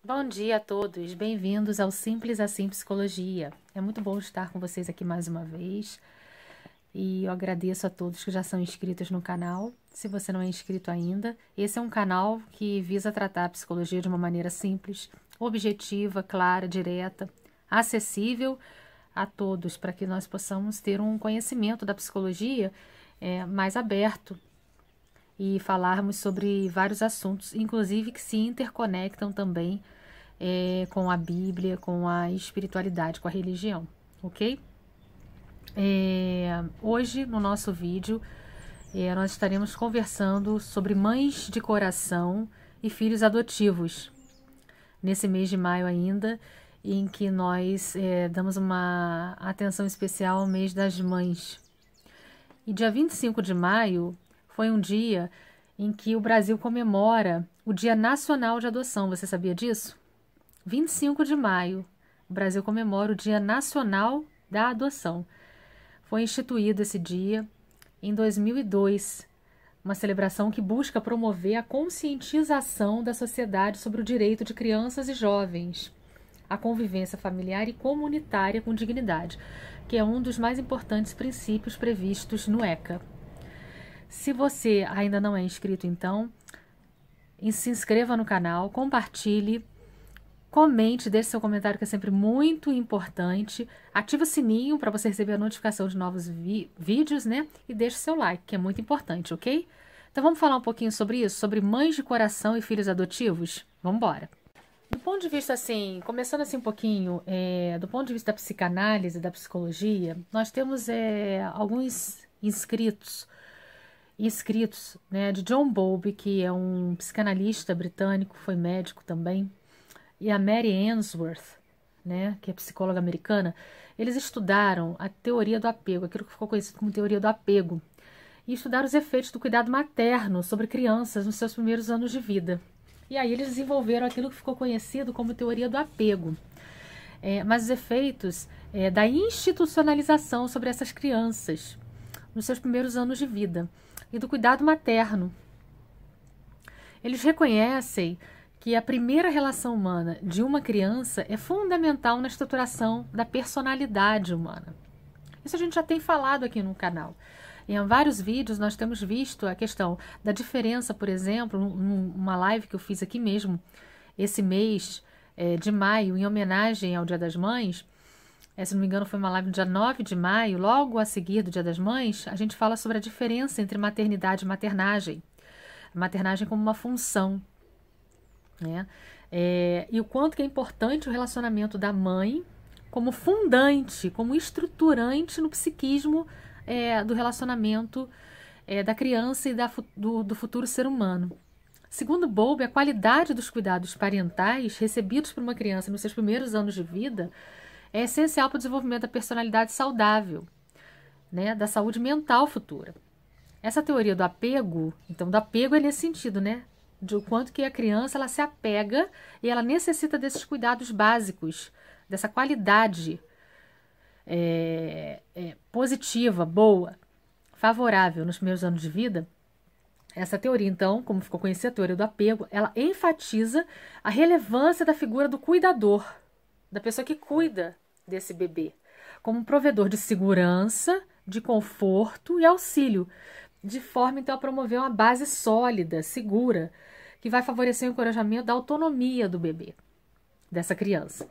Bom dia a todos, bem-vindos ao Simples Assim Psicologia. É muito bom estar com vocês aqui mais uma vez e eu agradeço a todos que já são inscritos no canal. Se você não é inscrito ainda, esse é um canal que visa tratar a psicologia de uma maneira simples, objetiva, clara, direta, acessível a todos, para que nós possamos ter um conhecimento da psicologia mais aberto e falarmos sobre vários assuntos, inclusive que se interconectam também com a Bíblia, com a espiritualidade, com a religião, ok? Hoje, no nosso vídeo, nós estaremos conversando sobre mães de coração e filhos adotivos, nesse mês de maio ainda, em que nós damos uma atenção especial ao mês das mães. E dia 25 de maio foi um dia em que o Brasil comemora o Dia Nacional de Adoção. Você sabia disso? 25 de maio, o Brasil comemora o Dia Nacional da Adoção. Foi instituído esse dia em 2002, uma celebração que busca promover a conscientização da sociedade sobre o direito de crianças e jovens à convivência familiar e comunitária com dignidade, que é um dos mais importantes princípios previstos no ECA. Se você ainda não é inscrito, então, se inscreva no canal, compartilhe, comente, deixe seu comentário, que é sempre muito importante. Ative o sininho para você receber a notificação de novos vídeos, né? E deixe seu like, que é muito importante, ok? Então vamos falar um pouquinho sobre isso, sobre mães de coração e filhos adotivos? Vamos embora. Do ponto de vista, assim, começando assim um pouquinho, do ponto de vista da psicanálise, da psicologia, nós temos alguns escritos, né, de John Bowlby, que é um psicanalista britânico, foi médico também, e a Mary Ainsworth, né, que é psicóloga americana. Eles estudaram a teoria do apego, aquilo que ficou conhecido como teoria do apego, e estudaram os efeitos do cuidado materno sobre crianças nos seus primeiros anos de vida. E aí eles desenvolveram aquilo que ficou conhecido como teoria do apego, mas os efeitos da institucionalização sobre essas crianças nos seus primeiros anos de vida e do cuidado materno. Eles reconhecem que a primeira relação humana de uma criança é fundamental na estruturação da personalidade humana. Isso a gente já tem falado aqui no canal. Em vários vídeos nós temos visto a questão da diferença, por exemplo, numa live que eu fiz aqui mesmo, esse mês de maio, em homenagem ao Dia das Mães. Se não me engano foi uma live no dia 9 de maio, logo a seguir do Dia das Mães, a gente fala sobre a diferença entre maternidade e maternagem. A maternagem como uma função, né? E o quanto que é importante o relacionamento da mãe como fundante, como estruturante no psiquismo do relacionamento da criança e do futuro ser humano. Segundo Bowlby, a qualidade dos cuidados parentais recebidos por uma criança nos seus primeiros anos de vida é essencial para o desenvolvimento da personalidade saudável, né, da saúde mental futura. Essa teoria do apego, então, do apego é nesse sentido, né, de o quanto que a criança ela se apega e ela necessita desses cuidados básicos, dessa qualidade positiva, boa, favorável nos primeiros anos de vida. Essa teoria, então, como ficou conhecida, a teoria do apego, ela enfatiza a relevância da figura do cuidador, da pessoa que cuida desse bebê, como um provedor de segurança, de conforto e auxílio, de forma, então, a promover uma base sólida, segura, que vai favorecer o encorajamento da autonomia do bebê, dessa criança.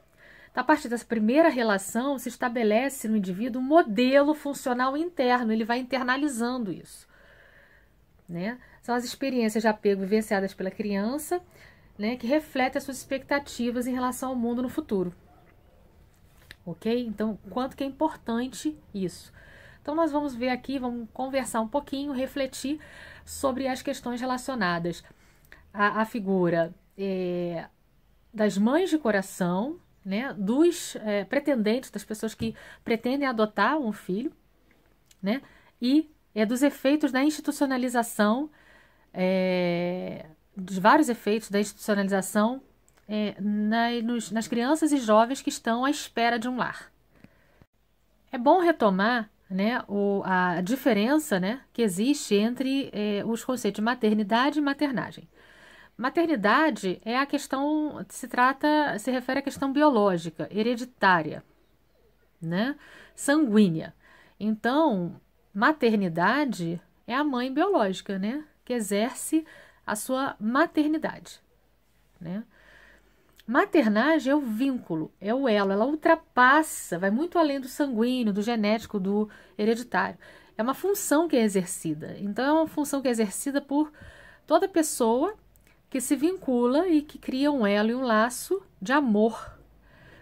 Então, a partir dessa primeira relação, se estabelece no indivíduo um modelo funcional interno, ele vai internalizando isso, né? São as experiências de apego vivenciadas pela criança, né, que refletem as suas expectativas em relação ao mundo no futuro. Ok? Então, quanto que é importante isso. Então, nós vamos ver aqui, vamos conversar um pouquinho, refletir sobre as questões relacionadas à figura das mães de coração, né, dos pretendentes, das pessoas que pretendem adotar um filho, né, e dos efeitos da institucionalização, dos vários efeitos da institucionalização nas crianças e jovens que estão à espera de um lar. É bom retomar, né, a diferença, né, que existe entre os conceitos de maternidade e maternagem. Maternidade é a questão, se refere à questão biológica, hereditária, né? Sanguínea. Então, maternidade é a mãe biológica, né? Que exerce a sua maternidade, né? Maternagem é o vínculo, é o elo, ela ultrapassa, vai muito além do sanguíneo, do genético, do hereditário. É uma função que é exercida. Então, é uma função que é exercida por toda pessoa que se vincula e que cria um elo e um laço de amor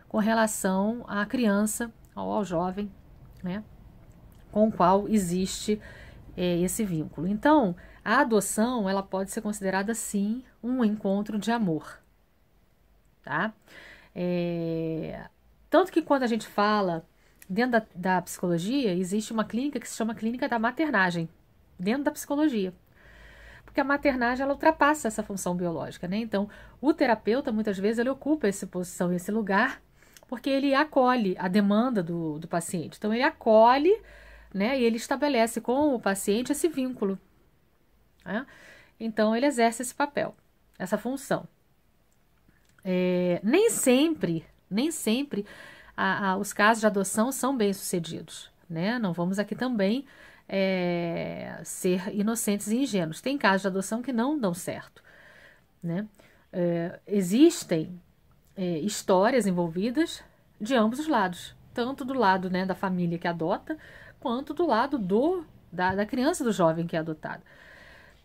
com relação à criança ou ao jovem, né, com o qual existe esse vínculo. Então, a adoção, ela pode ser considerada, sim, um encontro de amor, tá? Tanto que quando a gente fala, dentro da psicologia, existe uma clínica que se chama Clínica da Maternagem, dentro da psicologia. Porque a maternagem, ela ultrapassa essa função biológica, né? Então, o terapeuta, muitas vezes, ele ocupa essa posição, esse lugar, porque ele acolhe a demanda do paciente. Então, ele acolhe, né? E ele estabelece com o paciente esse vínculo, né? Então, ele exerce esse papel, essa função. Nem sempre os casos de adoção são bem-sucedidos, né? Não vamos aqui também ser inocentes e ingênuos. Tem casos de adoção que não dão certo, né? Existem histórias envolvidas de ambos os lados, tanto do lado, né, da família que adota, quanto do lado da criança, do jovem que é adotado,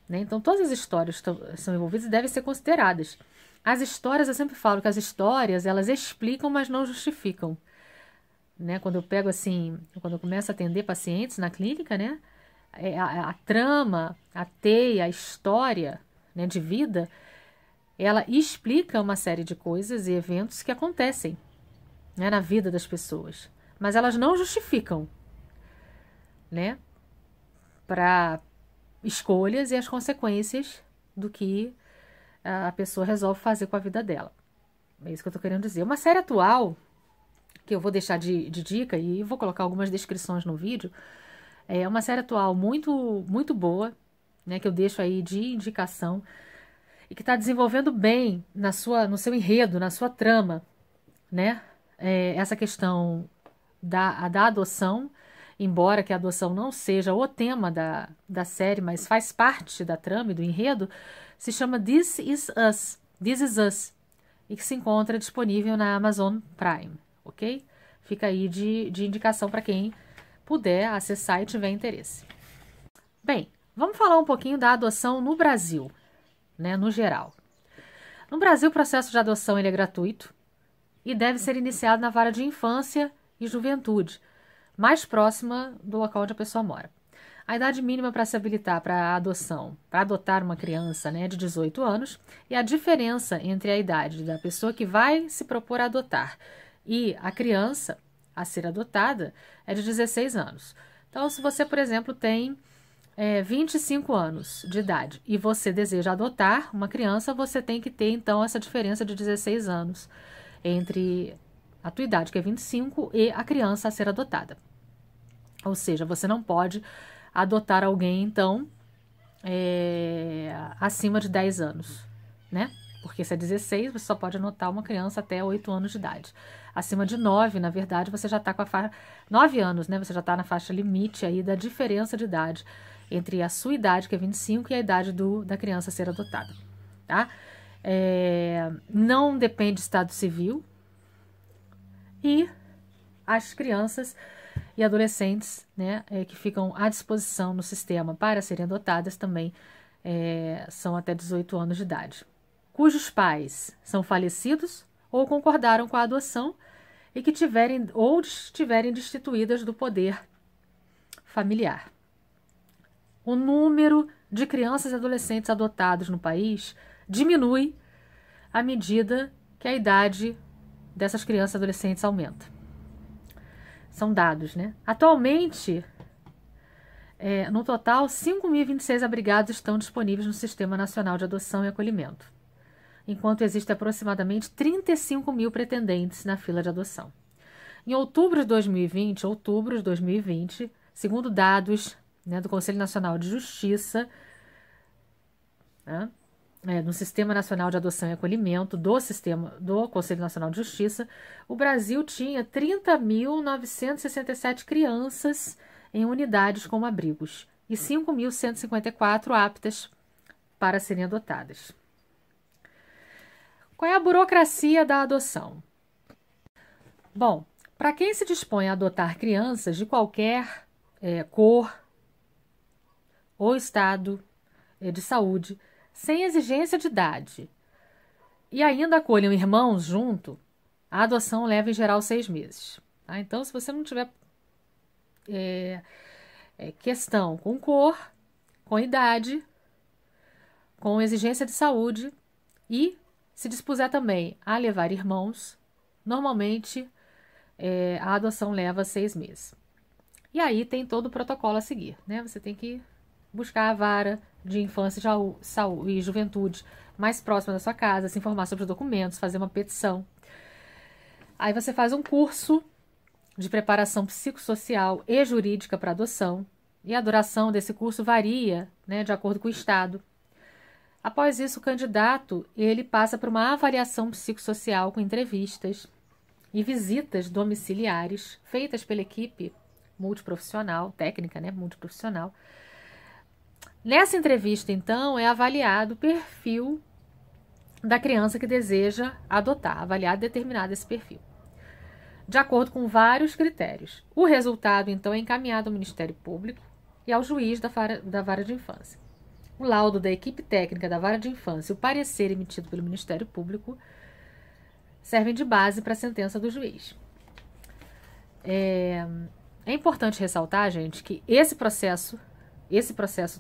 né? Então, todas as histórias são envolvidas e devem ser consideradas. As histórias, eu sempre falo que as histórias, elas explicam, mas não justificam, né? Quando eu pego assim, quando eu começo a atender pacientes na clínica, né? A trama, a teia, a história, né, de vida, ela explica uma série de coisas e eventos que acontecem, né, na vida das pessoas, mas elas não justificam, né, para escolhas e as consequências do que a pessoa resolve fazer com a vida dela. É isso que eu estou querendo dizer. Uma série atual, que eu vou deixar de dica e vou colocar algumas descrições no vídeo, é uma série atual muito, muito boa, né, que eu deixo aí de indicação e que está desenvolvendo bem no seu enredo, na sua trama, né, essa questão da adoção, embora que a adoção não seja o tema da série, mas faz parte da trama e do enredo, se chama This Is Us, This Is Us, e que se encontra disponível na Amazon Prime, ok? Fica aí de indicação para quem puder acessar e tiver interesse. Bem, vamos falar um pouquinho da adoção no Brasil, né, no geral. No Brasil, o processo de adoção ele é gratuito e deve ser iniciado na vara de infância e juventude, mais próxima do local onde a pessoa mora. A idade mínima para se habilitar para a adoção, para adotar uma criança, né, é de 18 anos, e a diferença entre a idade da pessoa que vai se propor a adotar e a criança a ser adotada é de 16 anos. Então, se você, por exemplo, tem 25 anos de idade e você deseja adotar uma criança, você tem que ter, então, essa diferença de 16 anos entre a tua idade, que é 25, e a criança a ser adotada. Ou seja, você não pode adotar alguém, então, acima de 10 anos, né? Porque se é 16, você só pode adotar uma criança até 8 anos de idade. Acima de 9, na verdade, você já está com a faixa... 9 anos, né? Você já está na faixa limite aí da diferença de idade entre a sua idade, que é 25, e a idade da criança a ser adotada, tá? Não depende do estado civil. E as crianças e adolescentes, né, que ficam à disposição no sistema para serem adotadas também são até 18 anos de idade, cujos pais são falecidos ou concordaram com a adoção e que estiverem destituídas do poder familiar. O número de crianças e adolescentes adotados no país diminui à medida que a idade dessas crianças e adolescentes aumenta. São dados, né? Atualmente, no total, 5.026 abrigados estão disponíveis no Sistema Nacional de Adoção e Acolhimento, enquanto existem aproximadamente 35 mil pretendentes na fila de adoção. Em outubro de 2020, segundo dados, né, do Conselho Nacional de Justiça, né, no Sistema Nacional de Adoção e Acolhimento do Conselho Nacional de Justiça, o Brasil tinha 30.967 crianças em unidades como abrigos e 5.154 aptas para serem adotadas. Qual é a burocracia da adoção? Bom, para quem se dispõe a adotar crianças de qualquer cor ou estado de saúde, sem exigência de idade, e ainda acolham irmãos junto, a adoção leva em geral 6 meses. Tá? Então, se você não tiver questão com cor, com idade, com exigência de saúde e se dispuser também a levar irmãos, normalmente a adoção leva 6 meses. E aí tem todo o protocolo a seguir, né? Você tem que buscar a vara de infância e juventude mais próxima da sua casa, se informar sobre os documentos, fazer uma petição. Aí você faz um curso de preparação psicossocial e jurídica para adoção, e a duração desse curso varia, né, de acordo com o estado. Após isso, o candidato ele passa por uma avaliação psicossocial com entrevistas e visitas domiciliares feitas pela equipe multiprofissional, técnica, né, multiprofissional. Nessa entrevista, então, é avaliado o perfil da criança que deseja adotar, avaliado e determinado esse perfil, de acordo com vários critérios. O resultado, então, é encaminhado ao Ministério Público e ao juiz da vara de infância. O laudo da equipe técnica da vara de infância e o parecer emitido pelo Ministério Público servem de base para a sentença do juiz. É importante ressaltar, gente, que esse processo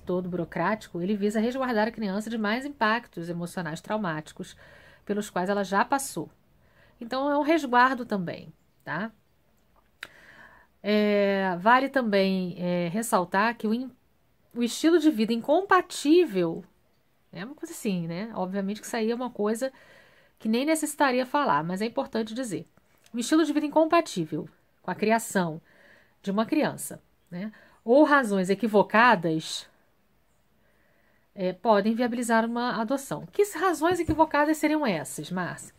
todo burocrático, ele visa resguardar a criança de mais impactos emocionais traumáticos pelos quais ela já passou. Então, é um resguardo também, tá? Vale também ressaltar que o estilo de vida incompatível é uma coisa assim, né? Obviamente que isso aí é uma coisa que nem necessitaria falar, mas é importante dizer. O estilo de vida incompatível com a criação de uma criança, né? Ou razões equivocadas podem viabilizar uma adoção. Que razões equivocadas seriam essas, Márcia?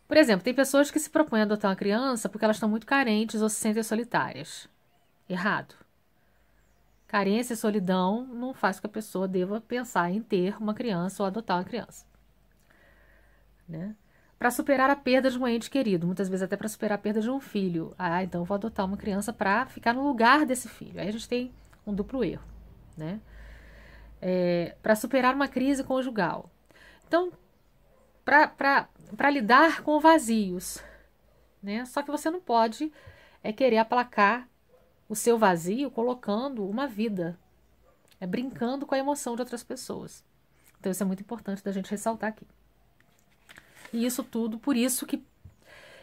Por exemplo, tem pessoas que se propõem a adotar uma criança porque elas estão muito carentes ou se sentem solitárias. Errado. Carência e solidão não faz com que a pessoa deva pensar em ter uma criança ou adotar uma criança. Né? Para superar a perda de um ente querido, muitas vezes até para superar a perda de um filho. Então eu vou adotar uma criança para ficar no lugar desse filho. Aí a gente tem um duplo erro. Né? Para superar uma crise conjugal. Então, para lidar com vazios. Né? Só que você não pode querer aplacar o seu vazio colocando uma vida, brincando com a emoção de outras pessoas. Então isso é muito importante da gente ressaltar aqui. E isso tudo, por isso que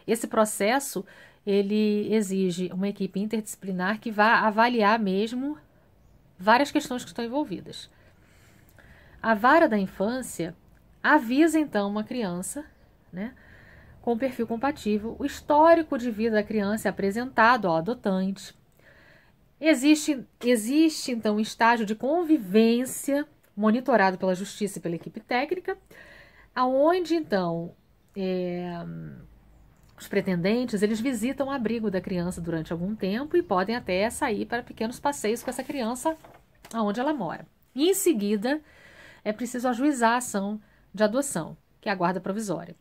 esse processo, ele exige uma equipe interdisciplinar que vá avaliar mesmo várias questões que estão envolvidas. A vara da infância avisa, então, uma criança, né, com perfil compatível, o histórico de vida da criança é apresentado ao adotante. Existe, então, um estágio de convivência monitorado pela justiça e pela equipe técnica, aonde, então, os pretendentes, eles visitam o abrigo da criança durante algum tempo e podem até sair para pequenos passeios com essa criança aonde ela mora. E, em seguida, é preciso ajuizar a ação de adoção, que é a guarda provisória,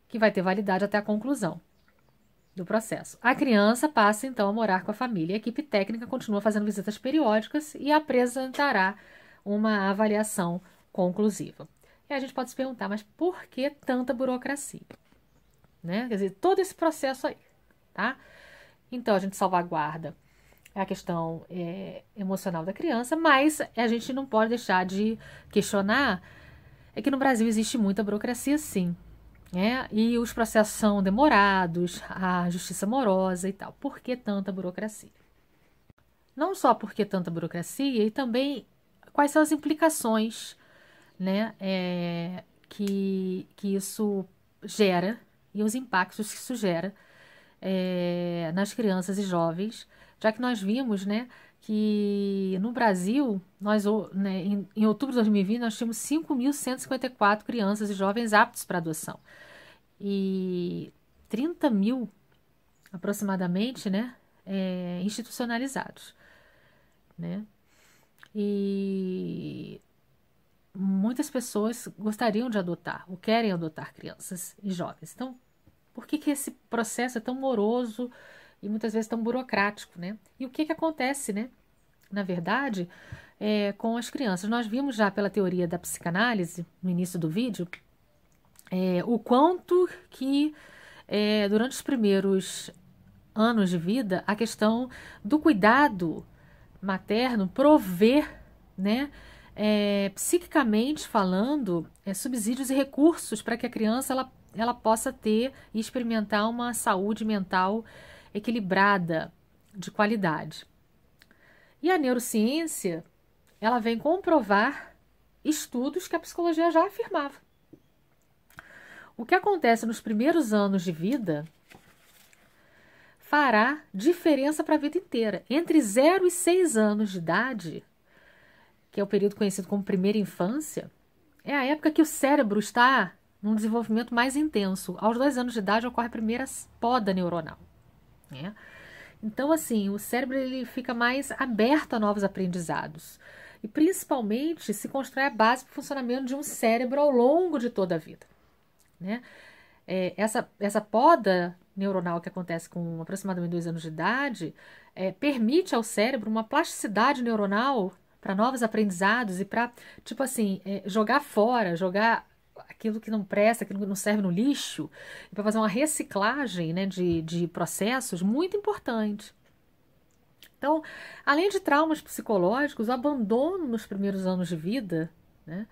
que vai ter validade até a conclusão do processo. A criança passa, então, a morar com a família. A equipe técnica continua fazendo visitas periódicas e apresentará uma avaliação conclusiva. E a gente pode se perguntar, mas por que tanta burocracia? Né? Quer dizer, todo esse processo aí, tá? Então, a gente salvaguarda a questão emocional da criança, mas a gente não pode deixar de questionar que no Brasil existe muita burocracia, sim. E os processos são demorados, a justiça morosa e tal. Por que tanta burocracia? Não só por que tanta burocracia, e também quais são as implicações, né, que isso gera e os impactos que isso gera nas crianças e jovens, já que nós vimos, né, que no Brasil, nós, né, em outubro de 2020, nós tínhamos 5.154 crianças e jovens aptos para adoção. E 30 mil, aproximadamente, né, institucionalizados, né? E muitas pessoas gostariam de adotar, ou querem adotar crianças e jovens. Então, por que esse processo é tão moroso e muitas vezes tão burocrático, né? E o que acontece, né? Na verdade, com as crianças. Nós vimos já pela teoria da psicanálise, no início do vídeo, o quanto que durante os primeiros anos de vida, a questão do cuidado materno prover, né, psiquicamente falando, subsídios e recursos para que a criança ela possa ter e experimentar uma saúde mental equilibrada, de qualidade. E a neurociência, ela vem comprovar estudos que a psicologia já afirmava. O que acontece nos primeiros anos de vida fará diferença para a vida inteira. Entre 0 e 6 anos de idade, que é o período conhecido como primeira infância, é a época que o cérebro está num desenvolvimento mais intenso. Aos 2 anos de idade ocorre a primeira poda neuronal, né? Então, assim, o cérebro ele fica mais aberto a novos aprendizados. E, principalmente, se constrói a base para o funcionamento de um cérebro ao longo de toda a vida, né? Essa poda neuronal que acontece com aproximadamente 2 anos de idade permite ao cérebro uma plasticidade neuronal para novos aprendizados e para, tipo assim, jogar fora, jogar aquilo que não presta, aquilo que não serve no lixo, para fazer uma reciclagem, né, de processos muito importante. Então, além de traumas psicológicos, o abandono nos primeiros anos de vida, né,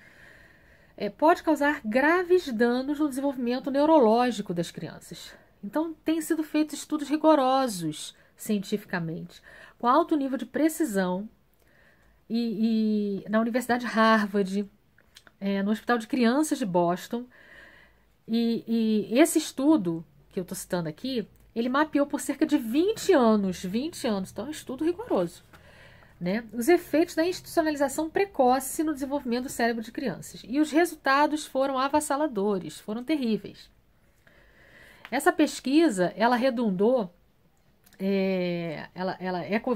pode causar graves danos no desenvolvimento neurológico das crianças. Então, têm sido feitos estudos rigorosos cientificamente, com alto nível de precisão, e na Universidade Harvard, no Hospital de Crianças de Boston. E esse estudo que eu estou citando aqui, ele mapeou por cerca de 20 anos, então é um estudo rigoroso, né, os efeitos da institucionalização precoce no desenvolvimento do cérebro de crianças. E os resultados foram avassaladores, foram terríveis. Essa pesquisa, ela redundou,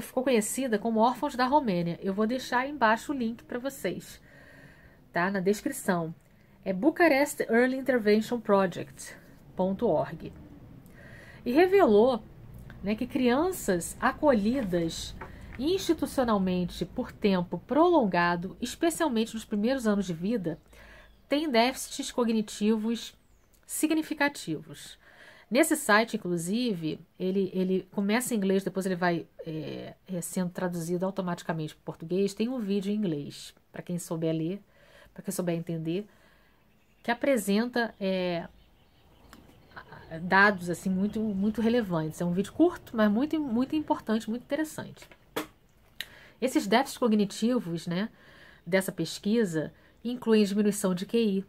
ficou conhecida como Órfãos da Romênia. Eu vou deixar aí embaixo o link para vocês, tá, na descrição. É Bucharest Early Intervention Project.org. E revelou, né, que crianças acolhidas institucionalmente por tempo prolongado, especialmente nos primeiros anos de vida, têm déficits cognitivos significativos. Nesse site, inclusive, ele começa em inglês, depois ele vai sendo traduzido automaticamente para o português. Tem um vídeo em inglês, para quem souber ler, para quem souber entender, que apresenta dados assim, muito, muito relevantes. É um vídeo curto, mas muito, muito importante, muito interessante. Esses déficits cognitivos, né, dessa pesquisa incluem diminuição de QI,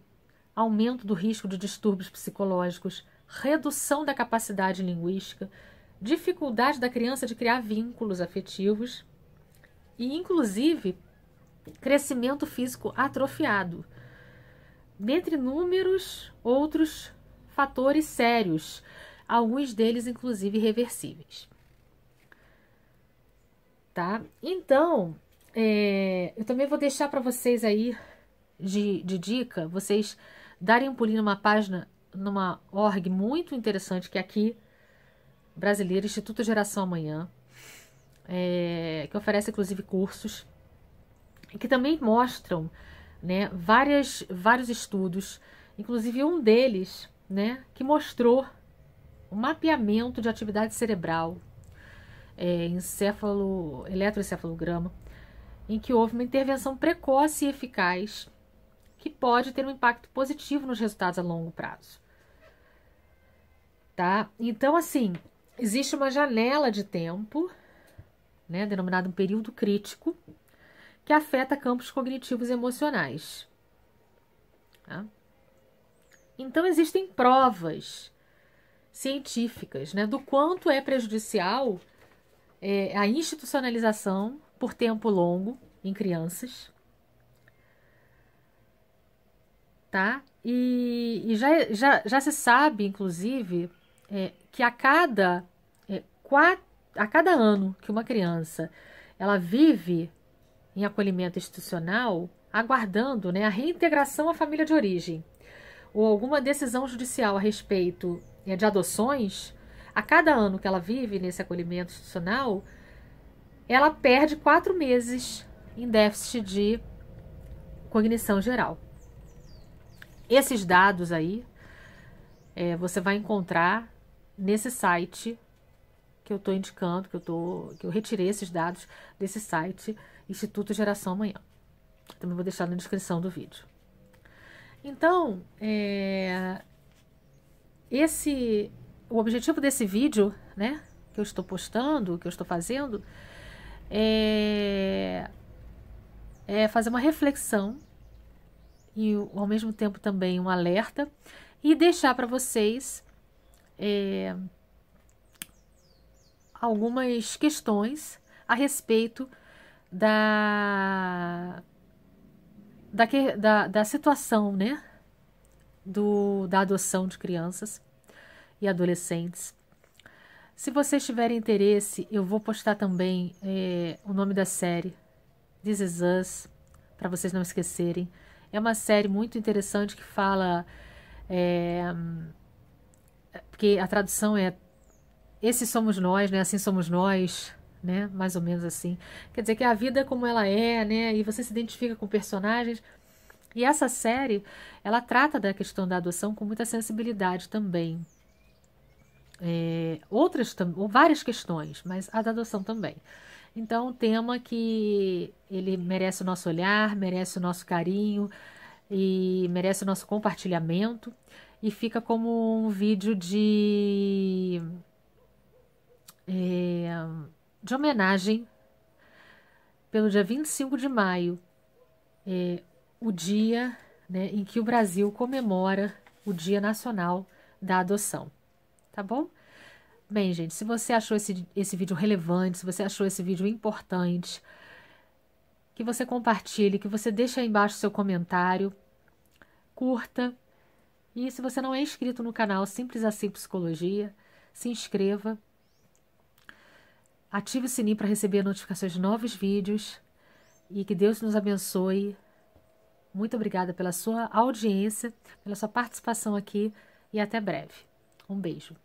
aumento do risco de distúrbios psicológicos, redução da capacidade linguística, dificuldade da criança de criar vínculos afetivos e, inclusive, crescimento físico atrofiado, dentre inúmeros outros fatores sérios, alguns deles, inclusive, irreversíveis. Tá? Então, eu também vou deixar para vocês aí de dica, vocês darem um pulinho numa página, numa org muito interessante, que é aqui, brasileira, Instituto Geração Amanhã, que oferece, inclusive, cursos, que também mostram, né, vários estudos, inclusive um deles, né, que mostrou o mapeamento de atividade cerebral, eletroencefalograma, em que houve uma intervenção precoce e eficaz que pode ter um impacto positivo nos resultados a longo prazo. Tá? Então, assim, existe uma janela de tempo, né, denominada um período crítico, que afeta campos cognitivos e emocionais. Tá? Então, existem provas científicas, né, do quanto é prejudicial a institucionalização por tempo longo em crianças, tá? E já se sabe, inclusive, que a cada ano que uma criança ela vive em acolhimento institucional, aguardando, né, a reintegração à família de origem, ou alguma decisão judicial a respeito de adoções, a cada ano que ela vive nesse acolhimento institucional, ela perde 4 meses em déficit de cognição geral. Esses dados aí você vai encontrar nesse site que eu estou indicando, que eu retirei esses dados desse site, Instituto Geração Amanhã. Também vou deixar na descrição do vídeo. Então, o objetivo desse vídeo, né, que eu estou postando, que eu estou fazendo, é fazer uma reflexão e, ao mesmo tempo, também um alerta e deixar para vocês algumas questões a respeito da situação, né, da adoção de crianças e adolescentes. Se vocês tiverem interesse, eu vou postar também o nome da série, This Is Us, para vocês não esquecerem. É uma série muito interessante que fala, porque a tradução é Esses Somos Nós, né? Assim Somos Nós, né? Mais ou menos assim. Quer dizer que a vida é como ela é, né? E você se identifica com personagens. E essa série, ela trata da questão da adoção com muita sensibilidade também. Várias questões, mas a da adoção também. Então, um tema que ele merece o nosso olhar, merece o nosso carinho e merece o nosso compartilhamento. E fica como um vídeo de homenagem pelo dia 25 de maio, o dia, né, em que o Brasil comemora o Dia Nacional da Adoção. Tá bom? Bem, gente, se você achou esse vídeo relevante, se você achou esse vídeo importante, que você compartilhe, que você deixe aí embaixo seu comentário, curta. E se você não é inscrito no canal Simples Assim Psicologia, se inscreva. Ative o sininho para receber notificações de novos vídeos. E que Deus nos abençoe. Muito obrigada pela sua audiência, pela sua participação aqui e até breve. Um beijo.